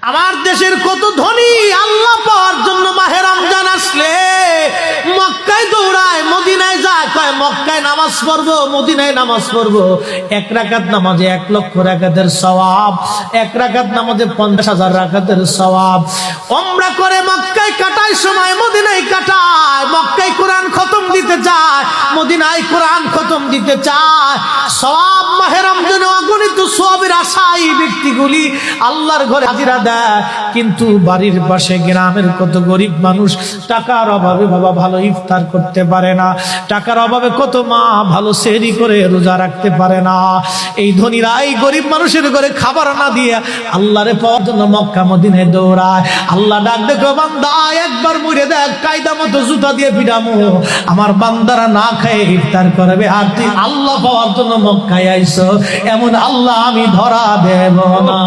আমার দেশের কত ধনী আল্লাহ পাওয়ার জন্য মাহে রমজান আসলে মক্কায় দৌড়ায়, মদিনায় যায়, কয় মক্কায় নামাজ পড়বো, মদিনায় নামাজ পড়বো। এক রাকাত নামাজে 1,00,000 রাকাতের সওয়াব, এক রাকাত নামাজে 50,000 রাকাতের সওয়াব। উমরা করে মক্কায় কাটায় সময় মদিনায় কাটায়, মক্কায় কোরআন খতম দিতে চায়, মদিনায় কোরআন খতম দিতে চায়। সওয়াব মাহে রমজানে অগণিত সওয়াবের আশায় ব্যক্তিগুলি আল্লাহর ঘরে হাজিরা দেয়, কিন্তু বাড়ির পাশে গ্রামের কত গরিব মানুষ টাকার অভাবে বাবা ভালো ইফতার করতে পারে না, টাকার অভাবে কত মা ভালো সেহরি করে রোজা রাখতে পারে না। এই ধনীরা এই গরিব মানুষের ঘরে খাবার না দিয়ে আল্লাহরে পাওয়ার জন্য মক্কা মদিনায় দৌড়ায়। আল্লাহ ডাক দেখো, বান্দা একবার মরে দেখ, কায়দা মতো জুতা দিয়ে পিটামো, আমার বান্দারা না খেয়ে ইফতার করবে, আর তুই আল্লাহ পাওয়ার জন্য মক্কায় আইছো, এমন আল্লাহ আমি ধরা দেব না।